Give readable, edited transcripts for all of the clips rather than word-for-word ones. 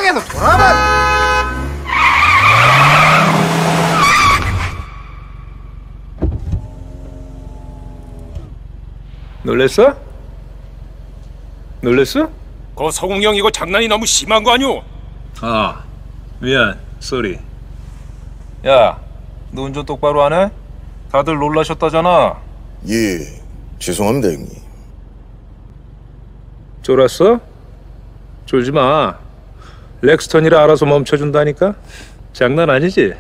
땅에서 돌아봐. 놀랬어? 놀랬어? 거 서공영 이거 장난이 너무 심한 거 아니오? 아, 미안, 쏘리. 야, 너 운전 똑바로 안 해? 다들 놀라셨다잖아. 예, 죄송합니다 형님. 쫄았어? 쫄지 마. 렉스턴이라 알아서 멈춰준다니까? 장난 아니지?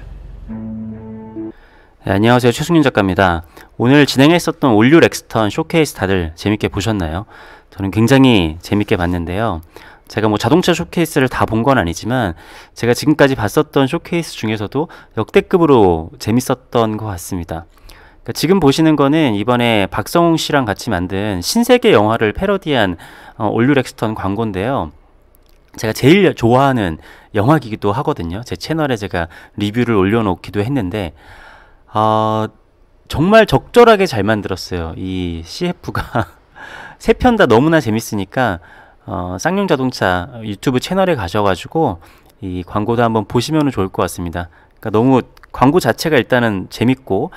네, 안녕하세요, 최승윤 작가입니다. 오늘 진행했었던 올류 렉스턴 쇼케이스 다들 재밌게 보셨나요? 저는 굉장히 재밌게 봤는데요. 제가 뭐 자동차 쇼케이스를 다 본 건 아니지만 제가 지금까지 봤었던 쇼케이스 중에서도 역대급으로 재밌었던 것 같습니다. 그러니까 지금 보시는 거는 이번에 박성웅 씨랑 같이 만든 신세계 영화를 패러디한 올류 렉스턴 광고인데요. 제가 제일 좋아하는 영화기기도 하거든요. 제 채널에 제가 리뷰를 올려놓기도 했는데 정말 적절하게 잘 만들었어요. 이 CF가 세 편 다 너무나 재밌으니까 쌍용자동차 유튜브 채널에 가셔가지고 이 광고도 한번 보시면 좋을 것 같습니다. 그러니까 너무 광고 자체가 일단은 재밌고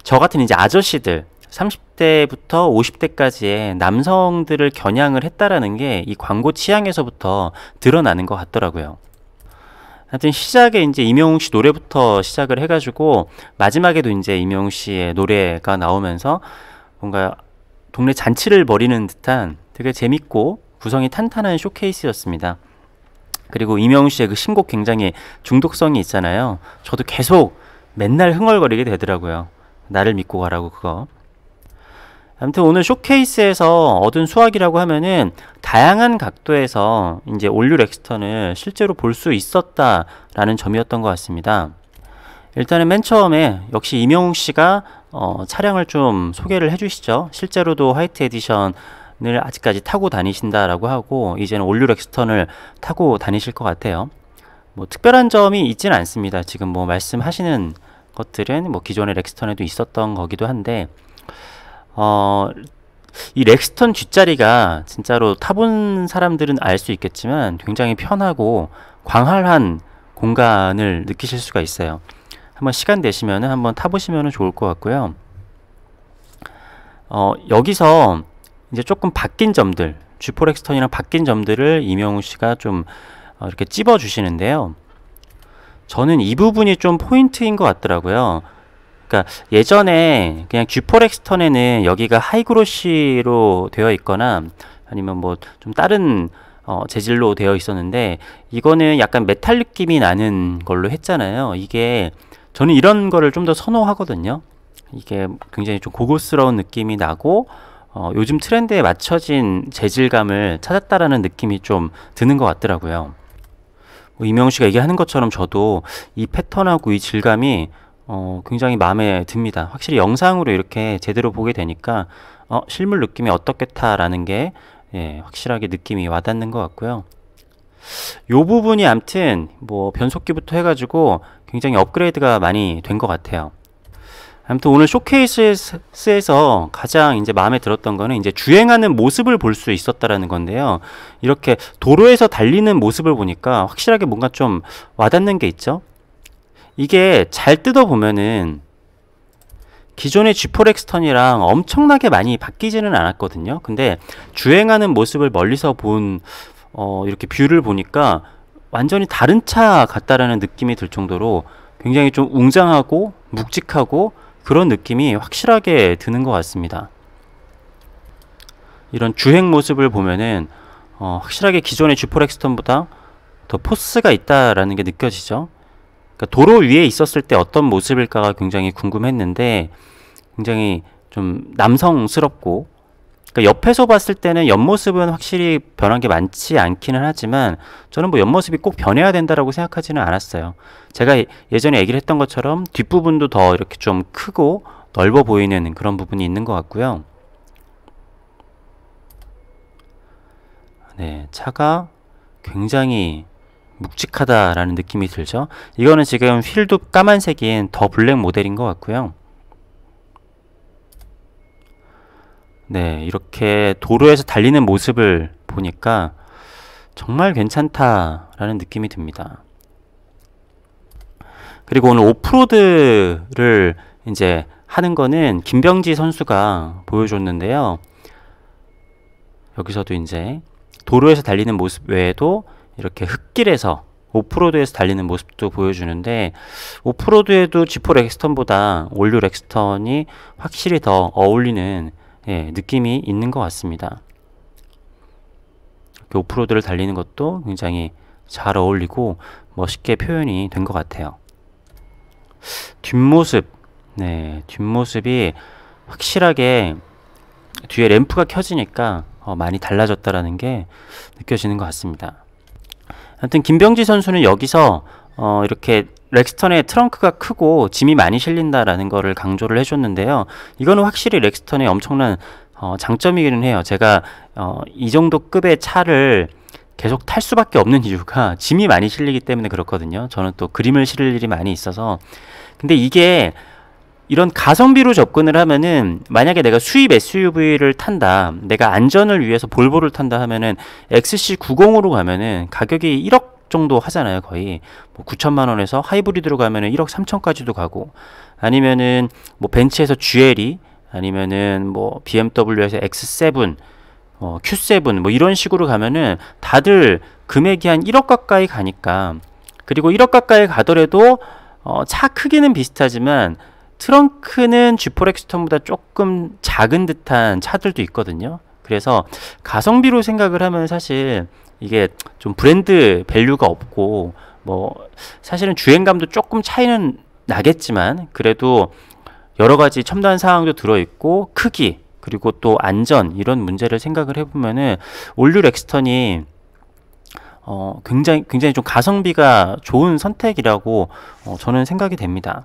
저 같은 이제 아저씨들 30대부터 50대까지의 남성들을 겨냥을 했다라는 게 이 광고 취향에서부터 드러나는 것 같더라고요. 하여튼 시작에 이제 임영웅 씨 노래부터 시작을 해가지고 마지막에도 이제 임영웅 씨의 노래가 나오면서 뭔가 동네 잔치를 벌이는 듯한 되게 재밌고 구성이 탄탄한 쇼케이스였습니다. 그리고 임영웅 씨의 그 신곡 굉장히 중독성이 있잖아요. 저도 계속 맨날 흥얼거리게 되더라고요. 나를 믿고 가라고 그거. 아무튼 오늘 쇼케이스에서 얻은 수확이라고 하면은 다양한 각도에서 이제 올류 렉스턴을 실제로 볼 수 있었다라는 점이었던 것 같습니다. 일단은 맨 처음에 역시 임영웅 씨가 차량을 좀 소개를 해주시죠. 실제로도 화이트 에디션을 아직까지 타고 다니신다라고 하고 이제는 올류 렉스턴을 타고 다니실 것 같아요. 뭐 특별한 점이 있지는 않습니다. 지금 뭐 말씀하시는 것들은 뭐 기존의 렉스턴에도 있었던 거기도 한데 이 렉스턴 뒷자리가 진짜로 타본 사람들은 알 수 있겠지만 굉장히 편하고 광활한 공간을 느끼실 수가 있어요. 한번 시간 되시면 한번 타보시면 좋을 것 같고요. 여기서 이제 조금 바뀐 점들, G4 렉스턴이랑 바뀐 점들을 임영웅 씨가 좀 이렇게 찝어 주시는데요. 저는 이 부분이 좀 포인트인 것 같더라고요. 그러니까 예전에 그냥 G4 렉스턴에는 여기가 하이그로시로 되어 있거나 아니면 뭐 좀 다른 재질로 되어 있었는데 이거는 약간 메탈 느낌이 나는 걸로 했잖아요. 이게 저는 이런 거를 좀 더 선호하거든요. 이게 굉장히 좀 고급스러운 느낌이 나고 요즘 트렌드에 맞춰진 재질감을 찾았다라는 느낌이 좀 드는 것 같더라고요. 임영웅 씨가 얘기하는 것처럼 저도 이 패턴하고 이 질감이 굉장히 마음에 듭니다. 확실히 영상으로 이렇게 제대로 보게 되니까 실물 느낌이 어떻겠다라는 게 확실하게 느낌이 와닿는 것 같고요. 요 부분이 암튼 뭐 변속기부터 해가지고 굉장히 업그레이드가 많이 된 것 같아요. 아무튼 오늘 쇼케이스에서 가장 이제 마음에 들었던 거는 이제 주행하는 모습을 볼 수 있었다라는 건데요. 이렇게 도로에서 달리는 모습을 보니까 확실하게 뭔가 좀 와닿는 게 있죠. 이게 잘 뜯어보면은 기존의 G4 렉스턴이랑 엄청나게 많이 바뀌지는 않았거든요. 근데 주행하는 모습을 멀리서 본 이렇게 뷰를 보니까 완전히 다른 차 같다라는 느낌이 들 정도로 굉장히 좀 웅장하고 묵직하고 그런 느낌이 확실하게 드는 것 같습니다. 이런 주행 모습을 보면은 확실하게 기존의 G4 렉스턴보다 더 포스가 있다라는 게 느껴지죠. 그러니까 도로 위에 있었을 때 어떤 모습일까가 굉장히 궁금했는데 굉장히 좀 남성스럽고, 그러니까 옆에서 봤을 때는 옆모습은 확실히 변한 게 많지 않기는 하지만 저는 뭐 옆모습이 꼭 변해야 된다라고 생각하지는 않았어요. 제가 예전에 얘기를 했던 것처럼 뒷부분도 더 이렇게 좀 크고 넓어 보이는 그런 부분이 있는 것 같고요. 네, 차가 굉장히 묵직하다라는 느낌이 들죠. 이거는 지금 휠도 까만색인 더 블랙 모델인 것 같고요. 네, 이렇게 도로에서 달리는 모습을 보니까 정말 괜찮다라는 느낌이 듭니다. 그리고 오늘 오프로드를 이제 하는 거는 김병지 선수가 보여줬는데요. 여기서도 이제 도로에서 달리는 모습 외에도 이렇게 흙길에서 오프로드에서 달리는 모습도 보여주는데, 오프로드에도 G4 렉스턴보다 올류 렉스턴이 확실히 더 어울리는 느낌이 있는 것 같습니다. 이렇게 오프로드를 달리는 것도 굉장히 잘 어울리고 멋있게 표현이 된 것 같아요. 뒷모습, 뒷모습이 확실하게 뒤에 램프가 켜지니까 많이 달라졌다라는 게 느껴지는 것 같습니다. 아무튼 김병지 선수는 여기서 이렇게 렉스턴의 트렁크가 크고 짐이 많이 실린다라는 거를 강조를 해줬는데요. 이거는 확실히 렉스턴의 엄청난 장점이기는 해요. 제가 이 정도 급의 차를 계속 탈 수밖에 없는 이유가 짐이 많이 실리기 때문에 그렇거든요. 저는 또 그림을 실을 일이 많이 있어서. 근데 이게 이런 가성비로 접근을 하면은, 만약에 내가 수입 SUV를 탄다, 내가 안전을 위해서 볼보를 탄다 하면은 XC90으로 가면은 가격이 1억 정도 하잖아요. 거의 뭐 9천만 원에서 하이브리드로 가면은 1억 3천까지도 가고, 아니면은 뭐 벤츠에서 GLE, 아니면은 뭐 BMW에서 X7, Q7 뭐 이런 식으로 가면은 다들 금액이 한 1억 가까이 가니까. 그리고 1억 가까이 가더라도 차 크기는 비슷하지만 트렁크는 G4 렉스턴보다 조금 작은 듯한 차들도 있거든요. 그래서 가성비로 생각을 하면 사실 이게 좀 브랜드 밸류가 없고, 뭐 사실은 주행감도 조금 차이는 나겠지만 그래도 여러 가지 첨단 사항도 들어있고, 크기, 그리고 또 안전, 이런 문제를 생각을 해보면은 올류 렉스턴이 굉장히 좀 가성비가 좋은 선택이라고 저는 생각이 됩니다.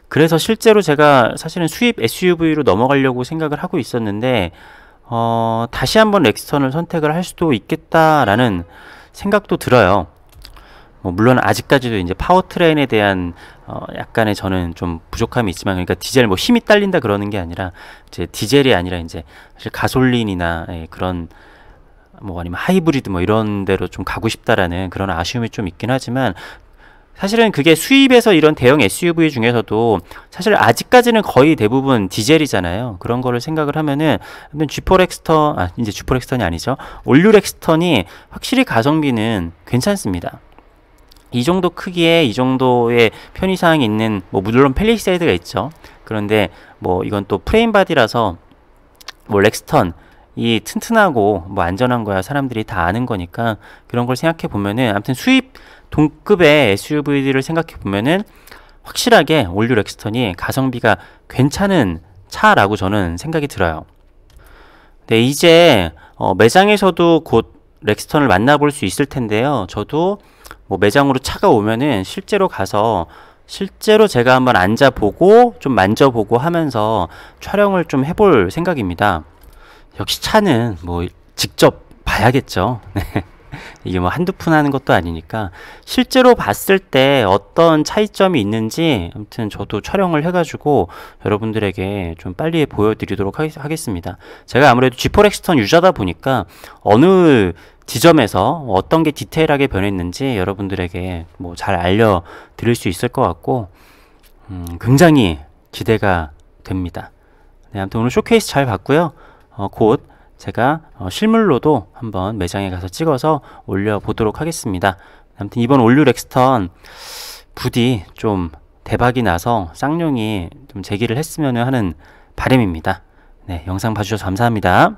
그래서 실제로 제가 사실은 수입 SUV로 넘어가려고 생각을 하고 있었는데, 다시 한번 렉스턴을 선택을 할 수도 있겠다라는 생각도 들어요. 물론 아직까지도 이제 파워트레인에 대한 약간의 저는 좀 부족함이 있지만, 그러니까 디젤 뭐 힘이 딸린다 그러는 게 아니라, 이제 디젤이 아니라 이제 사실 가솔린이나 그런 뭐 아니면 하이브리드 뭐 이런 데로 좀 가고 싶다라는 그런 아쉬움이 좀 있긴 하지만, 사실은 그게 수입에서 이런 대형 SUV 중에서도 사실 아직까지는 거의 대부분 디젤이잖아요. 그런 거를 생각을 하면은 G4 렉스턴, 이제 G4 렉스턴이 아니죠. 올류 렉스턴이 확실히 가성비는 괜찮습니다. 이 정도 크기에 이 정도의 편의사항이 있는, 뭐 물론 팰리세이드가 있죠. 그런데 뭐 이건 또 프레임 바디라서 뭐 렉스턴 이 튼튼하고 뭐 안전한 거야 사람들이 다 아는 거니까, 그런 걸 생각해 보면은 아무튼 수입 동급의 SUV들을 생각해 보면은 확실하게 올류 렉스턴이 가성비가 괜찮은 차라고 저는 생각이 들어요. 네, 이제 매장에서도 곧 렉스턴을 만나볼 수 있을 텐데요. 저도 뭐 매장으로 차가 오면은 실제로 가서 실제로 제가 한번 앉아보고 좀 만져보고 하면서 촬영을 좀 해볼 생각입니다. 역시 차는 뭐 직접 봐야겠죠. 이게 뭐 한두 푼 하는 것도 아니니까 실제로 봤을 때 어떤 차이점이 있는지 아무튼 저도 촬영을 해가지고 여러분들에게 좀 빨리 보여드리도록 하겠습니다. 제가 아무래도 G4 렉스턴 유저다 보니까 어느 지점에서 어떤 게 디테일하게 변했는지 여러분들에게 뭐 잘 알려드릴 수 있을 것 같고 굉장히 기대가 됩니다. 네, 아무튼 오늘 쇼케이스 잘 봤고요. 곧 제가 실물로도 한번 매장에 가서 찍어서 올려보도록 하겠습니다. 아무튼 이번 올류 렉스턴 부디 좀 대박이 나서 쌍용이 좀 제기를 했으면 하는 바람입니다. 네, 영상 봐주셔서 감사합니다.